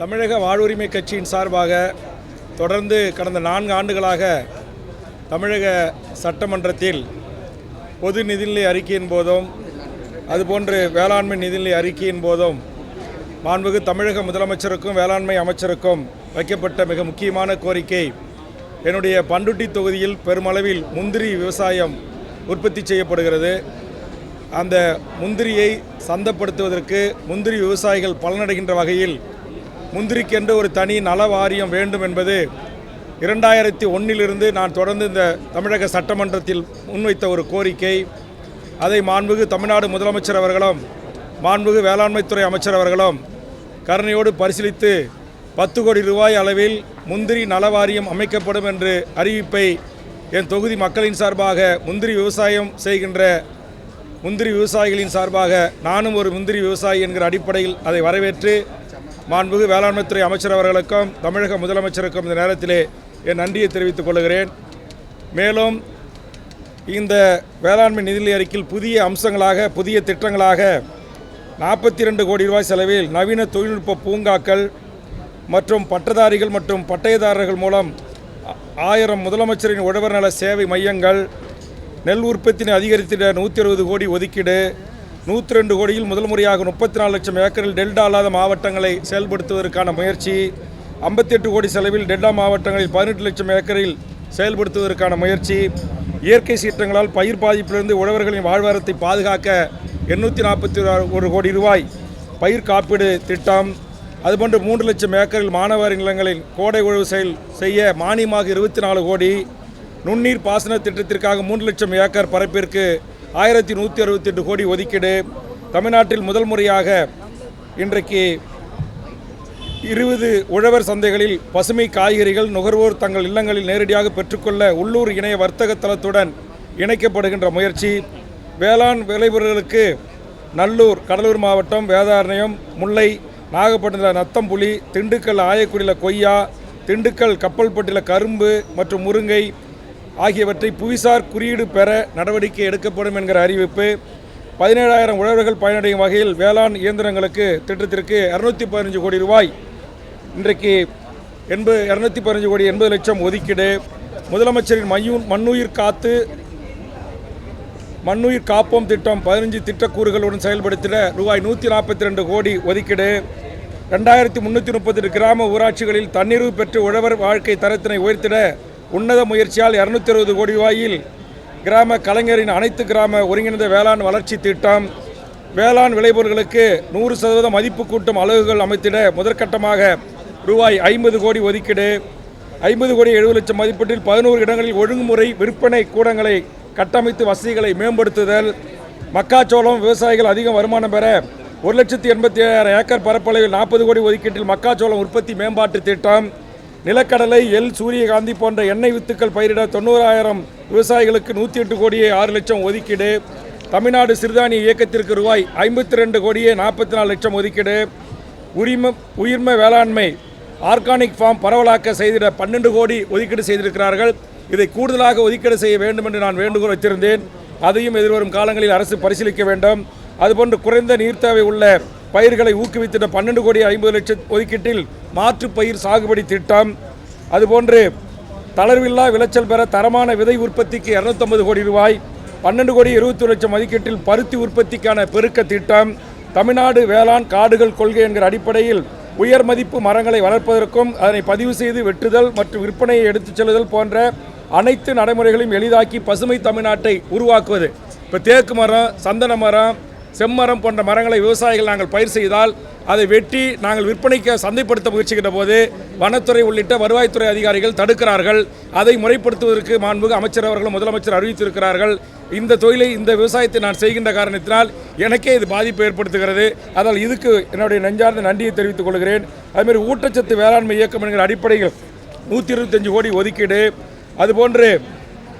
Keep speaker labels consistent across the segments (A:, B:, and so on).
A: தமிழக வாழ்வுரிமை கட்சியின் சார்பாக தொடர்ந்து கடந்த 4 ஆண்டுகளாக தமிழக சட்டமன்றத்தில் பொது நிதிநிலை அறிக்கையின் போதும் அதுபோன்று வேளாண்மை நிதிநிலை அறிக்கையின் போதும் மாண்புமிகு தமிழக முதலமைச்சருக்கும் வேளாண்மை அமைச்சருக்கும் வைக்கப்பட்ட மிக முக்கியமான கோரிக்கை, என்னுடைய பண்ருட்டி தொகுதியில் பெருமளவில் முந்திரி விவசாயம் உற்பத்தி செய்யப்படுகிறது. அந்த முந்திரியை சந்தைப்படுத்துவதற்கு முந்திரி விவசாயிகள் பலனடைகின்ற வகையில் முந்திரிக்கென்று ஒரு தனி நல வாரியம் வேண்டும் என்பது 2001 நான் தொடர்ந்து இந்த தமிழக சட்டமன்றத்தில் முன்வைத்த ஒரு கோரிக்கை. அதை மாண்புமிகு தமிழ்நாடு முதலமைச்சர் அவர்களும் மாண்புமிகு வேளாண்மைத்துறை அமைச்சர் அவர்களும் கருணையோடு பரிசீலித்து 10 கோடி ரூபாய் அளவில் முந்திரி நல வாரியம் அமைக்கப்படும் என்று அறிவிப்பை என் தொகுதி மக்களின் சார்பாக முந்திரி விவசாயம் செய்கின்ற முந்திரி விவசாயிகளின் சார்பாக நானும் ஒரு முந்திரி விவசாயி என்கிற அடிப்படையில் அதை வரவேற்று மாண்புமிகு வேளாண்மைத்துறை அமைச்சர் அவர்களுக்கும் தமிழக முதலமைச்சருக்கும் இந்த நேரத்திலே என் நன்றியை தெரிவித்துக் கொள்கிறேன். மேலும் இந்த வேளாண்மை நிதிநிலை அறிக்கையில் புதிய அம்சங்களாக புதிய திட்டங்களாக 42 கோடி ரூபாய் செலவில் நவீன தொழில்நுட்ப பூங்காக்கள் மற்றும் பட்டதாரிகள் மற்றும் பட்டயதாரர்கள் மூலம் 1000 முதலமைச்சரின் உழவர் நல சேவை மையங்கள், நெல் உற்பத்தினை அதிகரித்திட 160 கோடி ஒதுக்கீடு, 102 கோடியில் முதல் முறையாக 34 லட்சம் ஏக்கரில் டெல்டா அல்லாத மாவட்டங்களை செயல்படுத்துவதற்கான முயற்சி, 58 கோடி செலவில் டெல்டா மாவட்டங்களில் 18 லட்சம் ஏக்கரில் செயல்படுத்துவதற்கான முயற்சி, இயற்கை சீற்றங்களால் பயிர் பாதிப்பிலிருந்து உழவர்களின் வாழ்வாதாரத்தை பாதுகாக்க 841 கோடி ரூபாய் பயிர் காப்பீடு திட்டம், அதுபோன்று 3 லட்சம் ஏக்கரில் மாணவர் நிலங்களில் கோடை உழவு செய்ய மானியமாக 24 கோடி, நுண்ணீர் பாசன திட்டத்திற்காக 3 லட்சம் ஏக்கர் பரப்பிற்கு 1168 கோடி ஒதுக்கீடு. தமிழ்நாட்டில் முதல் முறையாக இன்றைக்கு 20 உழவர் சந்தைகளில் பசுமை காய்கறிகள் நுகர்வோர் தங்கள் இல்லங்களில் நேரடியாக பெற்றுக்கொள்ள உள்ளூர் இணைய வர்த்தக தளத்துடன் இணைக்கப்படுகின்ற முயற்சி. வேளாண் விளைபொருட்களுக்கு நல்லூர் கடலூர் மாவட்டம் வேதாரண்யம், முல்லை, நாகப்பட்டினம் நத்தம்புலி, திண்டுக்கல் ஆயக்குடியில் கொய்யா, திண்டுக்கல் கப்பல்பட்டியில் கரும்பு மற்றும் முருங்கை ஆகியவற்றை புவிசார் குறியீடு பெற நடவடிக்கை எடுக்கப்படும் என்கிற அறிவிப்பு. 17,000 உழவர்கள் பயனடையும் வகையில் வேளாண் இயந்திரங்களுக்கு திட்டத்திற்கு 215 கோடி ரூபாய் இன்றைக்கு 215 கோடி 80 லட்சம் ஒதுக்கீடு. முதலமைச்சரின் மண்ணுயிர் காப்போம் திட்டம் 15 திட்டக்கூறுகளுடன் செயல்படுத்திட ரூபாய் 142 கோடி ஒதுக்கீடு. 2338 கிராம ஊராட்சிகளில் தன்னிறைவு பெற்று உழவர் வாழ்க்கை தரத்தினை உயர்த்திட உன்னத முயற்சியால் 260 கோடி ரூபாயில் கிராம கலைஞரின் அனைத்து கிராம ஒருங்கிணைந்த வேளாண் வளர்ச்சி திட்டம். வேளாண் விளைபொருட்களுக்கு 100% மதிப்பு கூட்டும் அலகுகள் அமைத்திட முதற்கட்டமாக ரூபாய் 50 கோடி ஒதுக்கீடு. 50 கோடி 70 லட்சம் மதிப்பீட்டில் 11 இடங்களில் ஒழுங்குமுறை விற்பனை கூடங்களை கட்டமைத்து வசதிகளை மேம்படுத்துதல். மக்காச்சோளம் விவசாயிகள் அதிக வருமானம் பெற 1,87,000 ஏக்கர் பரப்பளவில் 40 கோடி ஒதுக்கீட்டில் மக்காச்சோளம் உற்பத்தி மேம்பாட்டு திட்டம். நிலக்கடலை, எள், சூரியகாந்தி போன்ற எண்ணெய் வித்துக்கள் பயிரிட 90,000 விவசாயிகளுக்கு 108 கோடியே 6 லட்சம் ஒதுக்கீடு. தமிழ்நாடு சிறுதானிய இயக்கத்திற்கு ரூபாய் 52 கோடியே 44 லட்சம் ஒதுக்கீடு. உயிர்ம வேளாண்மை ஆர்கானிக் ஃபார்ம் பரவலாக்க செய்திட 12 கோடி ஒதுக்கீடு செய்திருக்கிறார்கள். இதை கூடுதலாக ஒதுக்கீடு செய்ய வேண்டும் என்று நான் வேண்டுகோள் வைத்திருந்தேன். அதையும் எதிர்வரும் காலங்களில் அரசு பரிசீலிக்க வேண்டும். அதுபோன்று குறைந்த நீர் தேவை உள்ள பயிர்களை ஊக்குவித்திட 12 கோடி 50 லட்சம் ஒதுக்கீட்டில் மாற்று பயிர் சாகுபடி திட்டம். அதுபோன்று தளர்வில்லா விளைச்சல் பெற தரமான விதை உற்பத்திக்கு 250 கோடி ரூபாய், 12 கோடி 21 லட்சம் ஒதுக்கீட்டில் பருத்தி உற்பத்திக்கான பெருக்க திட்டம். தமிழ்நாடு வேளாண் காடுகள் கொள்கை என்கிற அடிப்படையில் உயர் மதிப்பு மரங்களை வளர்ப்பதற்கும் அதனை பதிவு செய்து வெட்டுதல் மற்றும் விற்பனையை எடுத்துச் செல்லுதல் போன்ற அனைத்து நடைமுறைகளையும் எளிதாக்கி பசுமை தமிழ்நாட்டை உருவாக்குவது. இப்போ தேக்கு மரம், சந்தன மரம், செம்மரம் போன்ற மரங்களை விவசாயிகள் நாங்கள் பயிர் செய்தால் அதை வெட்டி நாங்கள் விற்பனைக்கு சந்தைப்படுத்த முயற்சிக்கின்ற போது வனத்துறை உள்ளிட்ட வருவாய்த்துறை அதிகாரிகள் தடுக்கிறார்கள். அதை முறைப்படுத்துவதற்கு மாண்புமிகு அமைச்சர் அவர்களும் முதலமைச்சர் அறிவித்திருக்கிறார்கள். இந்த தொழிலை இந்த விவசாயத்தை நான் செய்கின்ற காரணத்தினால் எனக்கே இது பாதிப்பு ஏற்படுத்துகிறது. அதனால் இதுக்கு என்னுடைய நெஞ்சார்ந்த நன்றியை தெரிவித்துக் கொள்கிறேன். அதுமாதிரி ஊட்டச்சத்து வேளாண்மை இயக்கம் என்கிற அடிப்படையில் 125 கோடி ஒதுக்கீடு. அதுபோன்று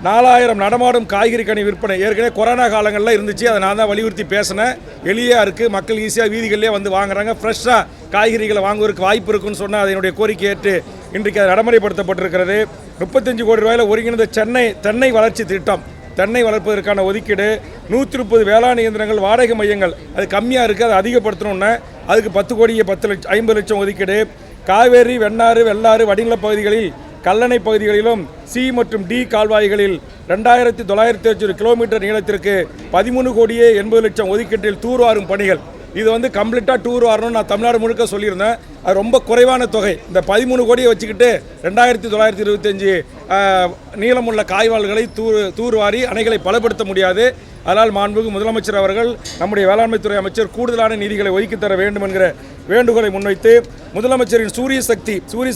A: 4000 நடமாடும் காய்கறி கனி விற்பனை ஏற்கனவே கொரோனா காலங்களில் இருந்துச்சு. அதை நான் தான் வலியுறுத்தி பேசினேன். எளியாக இருக்குது, மக்கள் ஈஸியாக வீதிகளிலே வந்து வாங்குறாங்க, ஃப்ரெஷ்ஷாக காய்கறிகளை வாங்குவதற்கு வாய்ப்பு இருக்குன்னு சொன்னால் அதனுடைய கோரிக்கை ஏற்று இன்றைக்கு அது நடைமுறைப்படுத்தப்பட்டிருக்கிறது. 35 கோடி ரூபாயில் ஒருங்கிணைந்த தென்னை வளர்ச்சி திட்டம், தென்னை வளர்ப்பதற்கான ஒதுக்கீடு. 130 வேளாண் இயந்திரங்கள் வாடகை மையங்கள், அது கம்மியாக இருக்குது, அதை அதிகப்படுத்தணும்னா அதுக்கு 10 கோடியே 50 லட்சம் ஒதுக்கீடு. காவேரி, வெண்ணாறு, வெள்ளாறு, வடிநில பகுதிகளில் கல்லணை பகுதிகளிலும் சி மற்றும் டி கால்வாய்களில் 2905 கிலோமீட்டர் நீளத்திற்கு 13,80,00,000 ஒதுக்கீட்டில் தூர்வாரும் பணிகள். இது வந்து கம்ப்ளீட்டாக டூர் வரணும்னு நான் தமிழ்நாடு முழுக்க சொல்லியிருந்தேன். அது ரொம்ப குறைவான தொகை. இந்த 13 கோடியை வச்சுக்கிட்டு 2925 நீளமுள்ள காய்வாள்களை தூர்வாரி அணைகளை பலப்படுத்த முடியாது. அதனால் மாண்புமிகு முதலமைச்சர் அவர்கள் நம்முடைய வேளாண்மைத்துறை அமைச்சர் கூடுதலான நிதிகளை ஒதுக்கி தர வேண்டும் என்கிற வேண்டுகோளை முன்வைத்து முதலமைச்சரின் சூரிய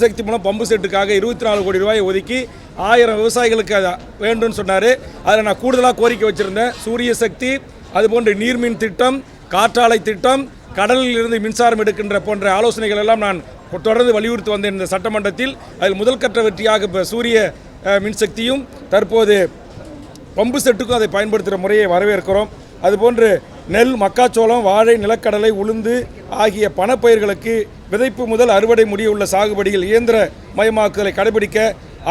A: சக்தி மூலம் பம்பு செட்டுக்காக 24 கோடி ரூபாயை ஒதுக்கி 1000 விவசாயிகளுக்கு அதை வேண்டும்னு சொன்னார். அதில் நான் கூடுதலாக கோரிக்கை வச்சுருந்தேன். சூரிய சக்தி, அதுபோன்று நீர்மின் திட்டம், காற்றாலை திட்டம், கடலில் இருந்து மின்சாரம் எடுக்கின்ற போன்ற ஆலோசனைகள் எல்லாம் நான் தொடர்ந்து வலியுறுத்தி வந்தேன் இந்த சட்டமன்றத்தில். அதில் முதல் கட்ட வெற்றியாக இப்போ சூரிய மின்சக்தியும் தற்போது பம்பு செட்டுக்கும் அதை பயன்படுத்துகிற முறையை வரவேற்கிறோம். அதுபோன்று நெல், மக்காச்சோளம், வாழை, நிலக்கடலை, உளுந்து ஆகிய பணப்பயிர்களுக்கு விதைப்பு முதல் அறுவடை முடியுள்ள சாகுபடியில் இயந்திர மயமாக்குதலை கடைபிடிக்க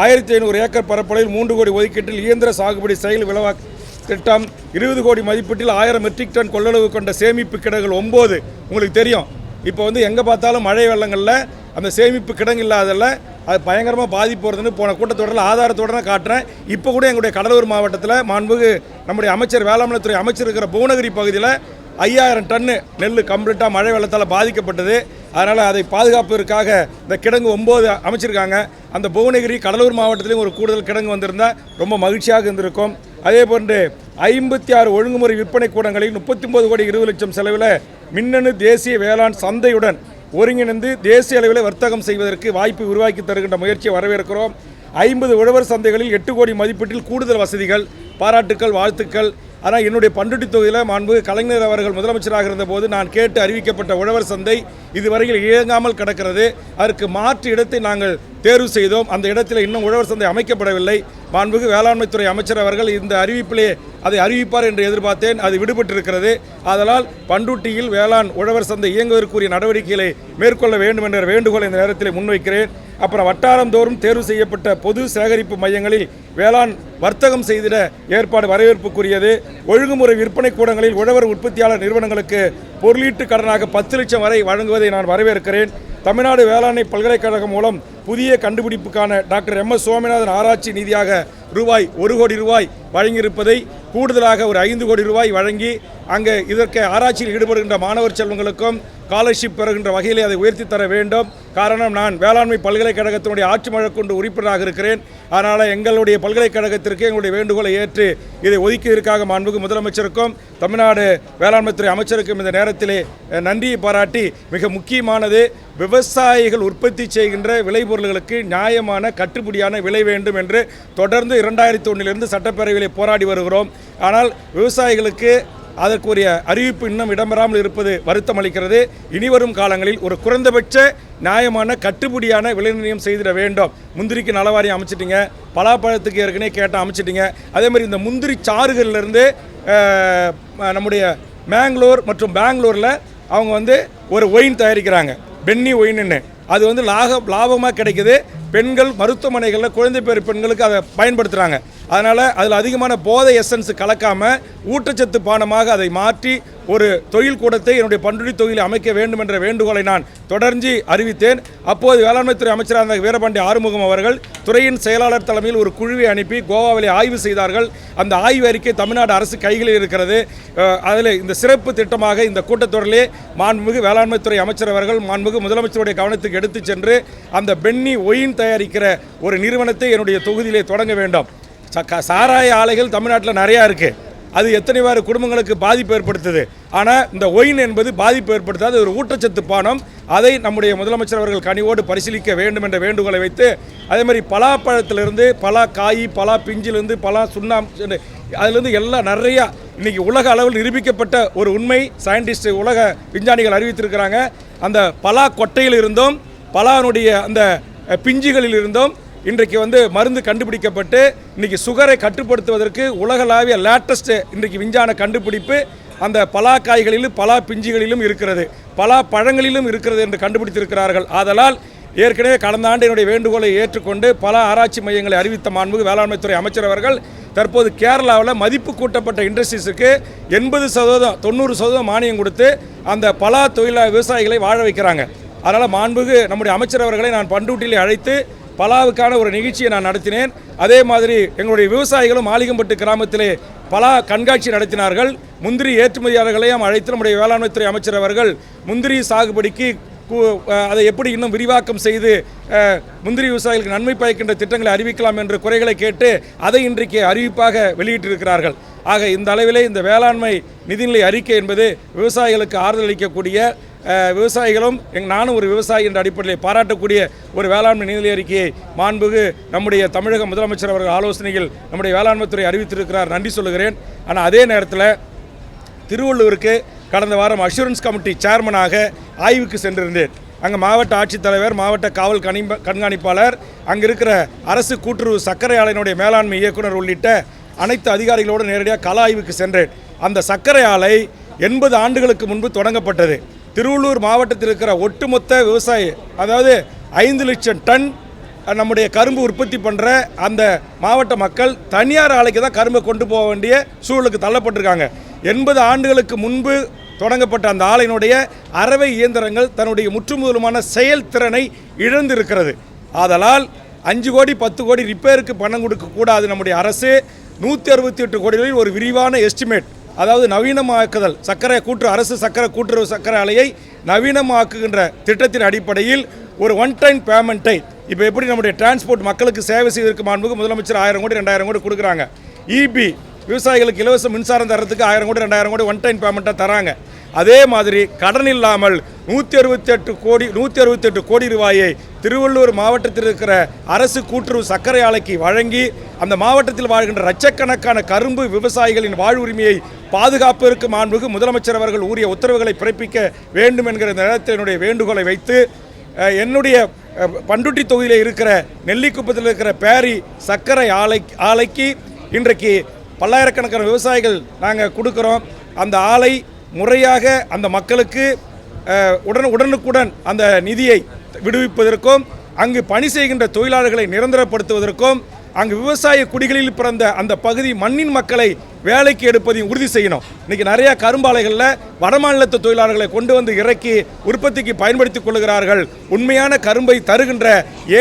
A: 1500 ஏக்கர் பரப்பளவில் 3 கோடி ஒதுக்கீட்டில் இயந்திர சாகுபடி செயல் விளவாக்க திட்டம், 20 கோடி மதிப்பீட்டில் 1000 மெட்ரிக் டன் கொள்ளளவு கொண்ட சேமிப்பு கிடங்குகள் 9. உங்களுக்கு தெரியும், இப்போ வந்து எங்கே பார்த்தாலும் மழை வெள்ளங்களில் அந்த சேமிப்பு கிடங்கு இல்லாததில் அது பயங்கரமாக பாதிப்பு வருதுன்னு போன கூட்டத்தொடரில் ஆதாரத்தோடு காட்டுறேன். இப்போ கூட எங்களுடைய கடலூர் மாவட்டத்தில் மாண்புமிகு நம்முடைய அமைச்சர், வேளாண்மைத்துறை அமைச்சர் இருக்கிற புவனகிரி பகுதியில் 5000 டன்னு நெல் கம்ப்ளீட்டாக மழை வெள்ளத்தால் பாதிக்கப்பட்டது. அதனால் அதை பாதுகாப்பதற்காக இந்த கிடங்கு 9 அமைச்சிருக்காங்க. அந்த புவனகிரி, கடலூர் மாவட்டத்திலையும் ஒரு கூடுதல் கிடங்கு வந்திருந்தால் ரொம்ப மகிழ்ச்சியாக இருந்திருக்கும். அதே போன்று 56 ஒழுங்குமுறை விற்பனை கூடங்களில் 39 கோடி 20 லட்சம் செலவில் மின்னணு தேசிய வேளாண் சந்தையுடன் ஒருங்கிணைந்து தேசிய அளவில் வர்த்தகம் செய்வதற்கு வாய்ப்பு உருவாக்கி தருகின்ற முயற்சியை வரவேற்கிறோம். 50 உழவர் சந்தைகளில் 8 கோடி மதிப்பீட்டில் கூடுதல் வசதிகள். பாராட்டுக்கள், வாழ்த்துக்கள். ஆனால் என்னுடைய பண்ருட்டி தொகுதியில் மாண்புமிகு கலைஞர் அவர்கள் முதலமைச்சராக இருந்தபோது நான் கேட்டு அறிவிக்கப்பட்ட உழவர் சந்தை இதுவரையில் இயங்காமல் கிடக்கிறது. அதற்கு மாற்று இடத்தை நாங்கள் தேர்வு செய்தோம். அந்த இடத்தில் இன்னும் உழவர் சந்தை அமைக்கப்படவில்லை. மாண்புமிகு வேளாண்மைத்துறை அமைச்சர் அவர்கள் இந்த அறிவிப்பிலே அதை அறிவிப்பார் என்று எதிர்பார்த்தேன். அது விடுபட்டிருக்கிறது. அதனால் பண்ருட்டியில் வேளாண் உழவர் சந்தை இயங்குவதற்குரிய நடவடிக்கைகளை மேற்கொள்ள வேண்டும் என்ற வேண்டுகோளை இந்த நேரத்தில் முன்வைக்கிறேன். அப்புறம் வட்டாரந்தோறும் தேர்வு செய்யப்பட்ட பொது சேகரிப்பு மையங்களில் வேளாண் வர்த்தகம் செய்திட ஏற்பாடு வரவேற்புக்குரியது. ஒழுங்குமுறை விற்பனை கூடங்களில் உழவர் உற்பத்தியாளர் நிறுவனங்களுக்கு பொருளீட்டு கடனாக 10 லட்சம் வரை வழங்குவதை நான் வரவேற்கிறேன். தமிழ்நாடு வேளாண்மை பல்கலைக்கழகம் மூலம் புதிய கண்டுபிடிப்புக்கான டாக்டர் MS சுவாமிநாதன் ஆராய்ச்சி நிதியாக ₹1 கோடி வழங்கியிருப்பதை கூடுதலாக ஒரு 5 கோடி ரூபாய் வழங்கி அங்கே இதற்கு ஆராய்ச்சியில் ஈடுபடுகின்ற மாணவர் செல்வங்களுக்கும் ஸ்காலர்ஷிப் பெறுகின்ற வகையிலே அதை உயர்த்தி தர வேண்டும். காரணம், நான் வேளாண்மை பல்கலைக்கழகத்தினுடைய ஆட்சி மழக்கொண்டு உறுப்பினராக இருக்கிறேன். அதனால் எங்களுடைய பல்கலைக்கழகத்திற்கு எங்களுடைய வேண்டுகோளை ஏற்று இதை ஒதுக்கியதற்காக மாண்புமிகு முதலமைச்சருக்கும் தமிழ்நாடு வேளாண்மைத்துறை அமைச்சருக்கும் இந்த நேரத்திலே நன்றியை பாராட்டி, மிக முக்கியமானது விவசாயிகள் உற்பத்தி செய்கின்ற விளைபொருள்களுக்கு நியாயமான கட்டுப்படியான விலை வேண்டும் என்று தொடர்ந்து 2001 சட்டப்பேரவையிலே போராடி வருகிறோம். ஆனால் விவசாயிகளுக்கு அதற்குரிய அறிவிப்பு இன்னும் இடம்பெறாமல் இருப்பது வருத்தம் அளிக்கிறது. இனிவரும் காலங்களில் ஒரு குறைந்தபட்ச நியாயமான கட்டுப்படியான விலை நிர்ணயம் செய்திட வேண்டும். முந்திரிக்கு நலவாரியம் அமைச்சிட்டிங்க, பலாப்பழத்துக்கு ஏற்கனவே கேட்டால் அமைச்சிட்டிங்க. அதே மாதிரி இந்த முந்திரி சாறுகளிலிருந்து நம்முடைய மேங்களூர் மற்றும் பெங்களூரில் அவங்க வந்து ஒரு ஒயின் தயாரிக்கிறாங்க, பென்னி ஒயின்னு. அது வந்து லாபமாக கிடைக்குது. பெண்கள் மருத்துவமனைகளில் குழந்தை பேர் பெண்களுக்கு அதை பயன்படுத்துகிறாங்க. அதனால் அதில் அதிகமான போதை எசன்ஸ் கலக்காமல் ஊட்டச்சத்து பானமாக அதை மாற்றி ஒரு தொழில் கூடத்தை என்னுடைய பண்ருட்டி தொகுதியில் அமைக்க வேண்டும் என்ற வேண்டுகோளை நான் தொடர்ந்து அறிவித்தேன். அப்போது வேளாண்மைத்துறை அமைச்சராக இருந்த வீரபாண்டி ஆறுமுகம் அவர்கள் துறையின் செயலாளர் தலைமையில் ஒரு குழுவை அனுப்பி கோவாவில் ஆய்வு செய்தார்கள். அந்த ஆய்வு அறிக்கை தமிழ்நாடு அரசு கைகளில் இருக்கிறது. அதில் இந்த சிறப்பு திட்டமாக இந்த கூட்டத்தொடரிலே மாண்புமிகு வேளாண்மைத்துறை அமைச்சர் அவர்கள் மாண்புமிகு முதலமைச்சருடைய கவனத்துக்கு எடுத்து சென்று அந்த பென்னி ஒயின் தயாரிக்கிற ஒரு நிறுவனத்தை என்னுடைய தொகுதியிலே தொடங்க வேண்டும். சாராய ஆலைகள் தமிழ்நாட்டில் நிறையா இருக்குது. அது எத்தனை பேர் குடும்பங்களுக்கு பாதிப்பு ஏற்படுத்துது. ஆனால் இந்த ஒயின் என்பது பாதிப்பு ஏற்படுத்தாது, ஒரு ஊட்டச்சத்து பானம். அதை நம்முடைய முதலமைச்சர் அவர்கள் கனிவோடு பரிசீலிக்க வேண்டும் என்ற வேண்டுகோளை வைத்து, அதே மாதிரி பலாப்பழத்திலிருந்து பலா காய், பலா பிஞ்சிலிருந்து பலா சுண்ணாம்பு, அதிலிருந்து எல்லாம் நிறையா இன்றைக்கி உலக அளவில் நிரூபிக்கப்பட்ட ஒரு உண்மை சயின்டிஸ்ட் உலக விஞ்ஞானிகள் அறிவித்திருக்கிறாங்க. அந்த பலா கொட்டையில் இருந்தும் பலானுடைய அந்த பிஞ்சுகளில் இருந்தும் இன்றைக்கு வந்து மருந்து கண்டுபிடிக்கப்பட்டு இன்றைக்கி சுகரை கட்டுப்படுத்துவதற்கு உலகளாவிய லேட்டஸ்ட் இன்றைக்கு விஞ்ஞான கண்டுபிடிப்பு அந்த பலா காய்களிலும் பலா பிஞ்சுகளிலும் இருக்கிறது, பலா பழங்களிலும் இருக்கிறது என்று கண்டுபிடித்திருக்கிறார்கள். ஆதலால் ஏற்கனவே கடந்த ஆண்டு என்னுடைய வேண்டுகோளை ஏற்றுக்கொண்டு பல ஆராய்ச்சி மையங்களை அறிவித்த மாண்புமிகு வேளாண்மைத்துறை அமைச்சர் அவர்கள் தற்போது கேரளாவில் மதிப்பு கூட்டப்பட்ட இண்டஸ்ட்ரீஸுக்கு 80% 90% மானியம் கொடுத்து அந்த பலா தொழிலாளர் விவசாயிகளை வாழ வைக்கிறாங்க. அதனால் மாண்புகு நம்முடைய அமைச்சர் அவர்களை நான் பண்டூட்டியில் அழைத்து பலாவுக்கான ஒரு நிகழ்ச்சியை நான் நடத்தினேன். அதே மாதிரி எங்களுடைய விவசாயிகளும் ஆலிகம்பட்டு கிராமத்திலே பலா கண்காட்சி நடத்தினார்கள். முந்திரி ஏற்றுமதியாளர்களையும் அழைத்து நம்முடைய வேளாண்மைத்துறை அமைச்சர் அவர்கள் முந்திரி சாகுபடிக்கு அதை எப்படி இன்னும் விரிவாக்கம் செய்து முந்திரி விவசாயிகளுக்கு நன்மை பயக்கின்ற திட்டங்களை அறிவிக்கலாம் என்ற குறைகளை கேட்டு அதை இன்றைக்கு அறிவிப்பாக வெளியிட்டிருக்கிறார்கள். ஆக இந்த அளவிலே இந்த வேளாண்மை நிதிநிலை அறிக்கை என்பது விவசாயிகளுக்கு ஆறுதல் அளிக்கக்கூடிய, விவசாயிகளும் நானும் ஒரு விவசாயி என்ற அடிப்படையில் பாராட்டக்கூடிய ஒரு வேளாண்மை நிதிநிலை அறிக்கையை மாண்புகு நம்முடைய தமிழக முதலமைச்சர் அவர்கள் ஆலோசனையில் நம்முடைய வேளாண்மைத்துறை அறிவித்திருக்கிறார், நன்றி சொல்லுகிறேன். ஆனால் அதே நேரத்தில் திருவள்ளூருக்கு கடந்த வாரம் அஷூரன்ஸ் கமிட்டி சேர்மனாக ஆய்வுக்கு சென்றிருந்தேன். அங்கே மாவட்ட ஆட்சித்தலைவர், மாவட்ட காவல் கண்காணிப்பாளர், அங்கே இருக்கிற அரசு கூட்டுறவு சர்க்கரை ஆலையினுடைய மேலாண்மை இயக்குனர் உள்ளிட்ட அனைத்து அதிகாரிகளோடு நேரடியாக கள ஆய்வுக்கு சென்றேன். அந்த சர்க்கரை ஆலை 80 ஆண்டுகளுக்கு முன்பு தொடங்கப்பட்டது. திருவள்ளூர் மாவட்டத்தில் இருக்கிற ஒட்டுமொத்த விவசாயி, அதாவது 5 லட்சம் டன் நம்முடைய கரும்பு உற்பத்தி பண்ணுற அந்த மாவட்ட மக்கள் தனியார் ஆலைக்கு தான் கரும்பை கொண்டு போக வேண்டிய சூழலுக்கு தள்ளப்பட்டிருக்காங்க. 80 ஆண்டுகளுக்கு முன்பு தொடங்கப்பட்ட அந்த ஆலையினுடைய அரவை இயந்திரங்கள் தன்னுடைய முற்றுமுதலுமான செயல்திறனை இழந்திருக்கிறது. ஆதலால் 5 கோடி 10 கோடி ரிப்பேருக்கு பணம் கொடுக்கக்கூடாது. நம்முடைய அரசு 168 கோடிகளில் ஒரு விரிவான எஸ்டிமேட், அதாவது நவீனமாக்குதல், அரசு கூட்டுறவு சர்க்கரை ஆலையை நவீனமாக்குகின்ற திட்டத்தின் அடிப்படையில் ஒரு ஒன் டைம் பேமெண்ட்டை இப்போ எப்படி நம்முடைய டிரான்ஸ்போர்ட் மக்களுக்கு சேவை செய்வதற்கு மாண்புக்கு முதலமைச்சர் 1000 கோடி 2000 கோடி கொடுக்குறாங்க. இபி விவசாயிகளுக்கு இலவச மின்சாரம் தரத்துக்கு 1000 கோடி 2000 கோடி ஒன் டைம் பேமெண்ட்டாக தராங்க. அதே மாதிரி கடன் இல்லாமல் 168 கோடி ரூபாயை திருவள்ளூர் மாவட்டத்தில் இருக்கிற அரசு கூட்டுறவு சர்க்கரை ஆலைக்கு வழங்கி அந்த மாவட்டத்தில் வாழ்கின்ற லட்சக்கணக்கான கரும்பு விவசாயிகளின் வாழ்வுரிமையை பாதுகாப்பதற்கு மாண்புக்கு முதலமைச்சர் அவர்கள் உரிய உத்தரவுகளை பிறப்பிக்க வேண்டும் என்கிற நேரத்தில் என்னுடைய வேண்டுகோளை வைத்து என்னுடைய பண்டுட்டி தொகுதியில் இருக்கிற நெல்லிக்குப்பத்தில் இருக்கிற பேரி சர்க்கரை ஆலைக்கு இன்றைக்கு பல்லாயிரக்கணக்கான விவசாயிகள் நாங்கள் கொடுக்குறோம். அந்த ஆலை முறையாக அந்த மக்களுக்கு உடனுக்குடன் அந்த நிதியை விடுவிப்பதற்கும், அங்கு பணி செய்கின்ற தொழிலாளர்களை நிரந்தரப்படுத்துவதற்கும், அங்கு விவசாய குடிகளில் பிறந்த அந்த பகுதி மண்ணின் மக்களை வேலைக்கு எடுப்பதையும் உறுதி செய்யணும். இன்றைக்கி நிறையா கரும்பாலைகளில் வடமாநிலத்து தொழிலாளர்களை கொண்டு வந்து இறக்கி உற்பத்திக்கு பயன்படுத்திக் கொள்கிறார்கள். உண்மையான கரும்பை தருகின்ற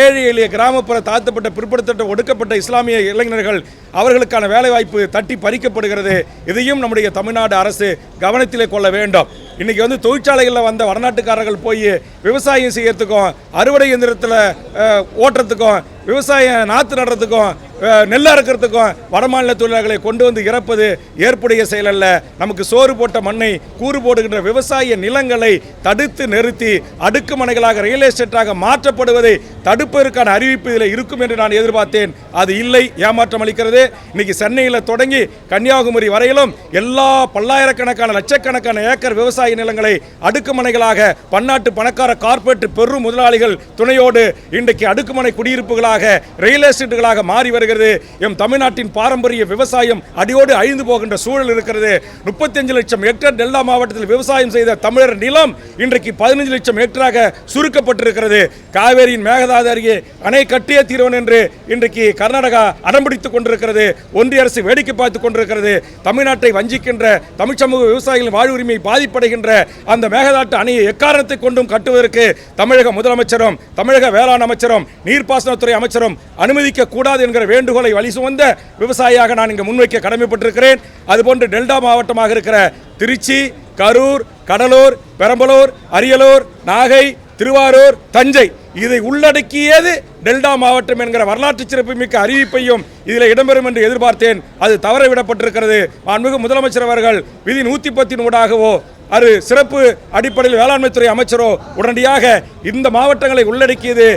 A: ஏழை எளிய கிராமப்புற தாழ்த்தப்பட்ட பிற்படுத்தப்பட்ட ஒடுக்கப்பட்ட இஸ்லாமிய இளைஞர்கள் அவர்களுக்கான வேலைவாய்ப்பு தட்டி பறிக்கப்படுகிறது. இதையும் நம்முடைய தமிழ்நாடு அரசு கவனத்திலே கொள்ள வேண்டும். இன்றைக்கி தொழிற்சாலைகளில் வந்த வடநாட்டுக்காரர்கள் போய் விவசாயம் செய்யறதுக்கும், அறுவடை இயந்திரத்தில் ஓட்டுறதுக்கும், விவசாயம் நாற்று நடுறதுக்கும், நெல் அறுக்கிறதுக்கும் வடமாநில தொழிலாளர்களை கொண்டு வந்து இறப்பது ஏற்புடைய செயல் அல்ல. நமக்கு சோறு போட்ட மண்ணை கூறு போடுகின்ற விவசாய நிலங்களை தடுத்து நிறுத்தி அடுக்குமனைகளாக ரியல் எஸ்டேட்டாக மாற்றப்படுவதை தடுப்பதற்கான அறிவிப்பு இதில் இருக்கும் என்று நான் எதிர்பார்த்தேன். அது இல்லை, ஏமாற்றம் அளிக்கிறது. இன்னைக்கு சென்னையில் தொடங்கி கன்னியாகுமரி வரையிலும் எல்லா பல்லாயிரக்கணக்கான லட்சக்கணக்கான ஏக்கர் விவசாய நிலங்களை அடுக்குமனைகளாக பன்னாட்டு பணக்கார கார்ப்பரேட் பெரும் முதலாளிகள் துணையோடு இன்றைக்கு அடுக்குமனை குடியிருப்புகளாக ரியல் எஸ்டேட்டுகளாக மாறி வருகிறது. எம் தமிழ்நாட்டின் பாரம்பரிய விவசாயம் அடியோடு அழிந்து போகின்ற சூழல் இருக்கிறது. 35 லட்சம் ஹெக்டேர் டெல்டா மாவட்டத்தில் விவசாயம் செய்த தமிழர் நிலம் இன்றைக்கு 15 லட்சம் ஹெக்டராக சுருக்கப்பட்டிருக்கிறது. காவேரியின் மேகதாது அருகே அணை கட்டிய தீர்வன் என்று இன்றைக்கு கர்நாடகா அடம்பிடித்துக் கொண்டிருக்கிறது. ஒன்றிய அரசு வேடிக்கை பார்த்துக் கொண்டிருக்கிறது. தமிழ்நாட்டை வஞ்சிக்கின்ற தமிழ் சமூக விவசாயிகளின் வாழ்வுரிமை பாதிப்படைகின்ற அந்த மேகதாட்டு அணையை எக்காரணத்தை கொண்டும் கட்டுவதற்கு தமிழக முதலமைச்சரும் தமிழக வேளாண் அமைச்சரும் நீர்ப்பாசனத்துறை அமைச்சரும் அனுமதிக்க கூடாது என்கிற வேண்டுகோளை வழி சுமந்த விவசாயியாக நான் இங்கு முன்வைக்க கடமைப்பட்டிருக்கிறேன். அதுபோன்று டெல்டா மாவட்டமாக இருக்கிற திருச்சி, கரூர், கடலூர், பெரம்பலூர், அரியலூர், நாகை, திருவாரூர், தஞ்சை இதை உள்ளடக்கியது டெல்டா மாவட்டம் என்கிற வரலாற்று சிறப்புமிக்க அறிவிப்பையும் இதில் இடம்பெறும் என்று எதிர்பார்த்தேன். அது தவறவிடப்பட்டிருக்கிறது. மாண்புமிகு முதலமைச்சர் அவர்கள் விதி 110 ஊடாகவோ அது சிறப்பு அடிப்படையில் வேளாண்மைத்துறை அமைச்சரோ உடனடியாக இந்த மாவட்டங்களை உள்ளடக்கியது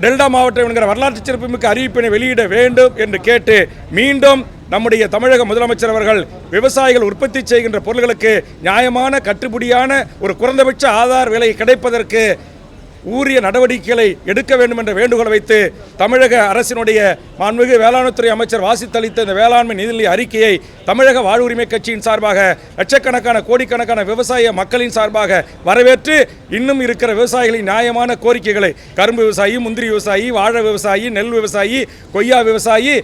A: டெல்டா மாவட்டம் என்கிற வரலாற்று சிறப்புமிக்க அறிவிப்பினை வெளியிட வேண்டும் என்று கேட்டு மீண்டும் நம்முடைய தமிழக முதலமைச்சர் அவர்கள் விவசாயிகள் உற்பத்தி செய்கின்ற பொருட்களுக்கு நியாயமான கட்டுப்படியான ஒரு குறைந்தபட்ச ஆதார விலை கிடைப்பதற்கு உரிய நடவடிக்கைகளை எடுக்க வேண்டும் என்ற வேண்டுகோளை வைத்து தமிழக அரசினுடைய மாண்புமிகு வேளாண்மைத்துறை அமைச்சர் வாசித்தளித்த இந்த வேளாண்மை நிதிநிலை அறிக்கையை தமிழக வாழ்வுரிமை கட்சியின் சார்பாக லட்சக்கணக்கான கோடிக்கணக்கான விவசாய மக்களின் சார்பாக வரவேற்று இன்னும் இருக்கிற விவசாயிகளின் நியாயமான கோரிக்கைகளை கரும்பு விவசாயி, முந்திரி விவசாயி, வாழை விவசாயி, நெல் விவசாயி, கொய்யா விவசாயி,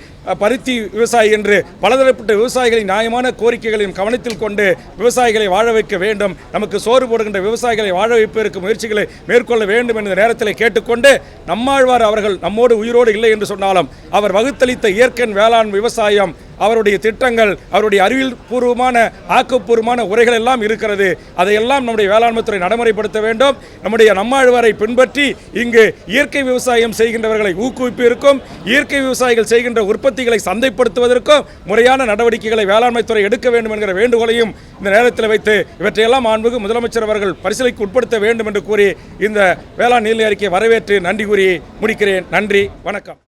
A: பருத்தி விவசாயி என்று பலதரப்பட்ட விவசாயிகளின் நியாயமான கோரிக்கைகளையும் கவனத்தில் கொண்டு விவசாயிகளை வாழ வைக்க வேண்டும். நமக்கு சோறு போடுகின்ற விவசாயிகளை வாழ வைப்பதற்கு முயற்சிகளை மேற்கொள்ள வேண்டும் வேண்டும் என்ற நேரத்தில் கேட்டுக்கொண்டு, நம்மாழ்வார் அவர்கள் நம்மோடு உயிரோடு இல்லை என்று சொன்னாலும் அவர் வகுத்தளித்த இயற்கை வேளாண் விவசாயம், அவருடைய திட்டங்கள், அவருடைய அறிவியல் பூர்வமான ஆக்கப்பூர்வமான உரைகள் எல்லாம் இருக்கிறது. அதையெல்லாம் நம்முடைய வேளாண்மை துறை நடைமுறைப்படுத்த வேண்டும். நம்முடைய நம்மாழ்வாரை பின்பற்றி இங்கு இயற்கை விவசாயம் செய்கின்றவர்களை ஊக்குவிப்பிற்கும், இயற்கை விவசாயிகள் செய்கின்ற உற்பத்திகளை சந்தைப்படுத்துவதற்கும் முறையான நடவடிக்கைகளை வேளாண்மை துறை எடுக்க வேண்டும் என்கிற வேண்டுகோளையும் இந்த நேரத்தில் வைத்து இவற்றையெல்லாம் மாண்புமிகு முதலமைச்சர் அவர்கள் பரிசீலனைக்கு உட்படுத்த வேண்டும் என்று கூறி இந்த வேளாண் நீர்நிலை அறிக்கையை வரவேற்று நன்றி கூறி முடிக்கிறேன். நன்றி, வணக்கம்.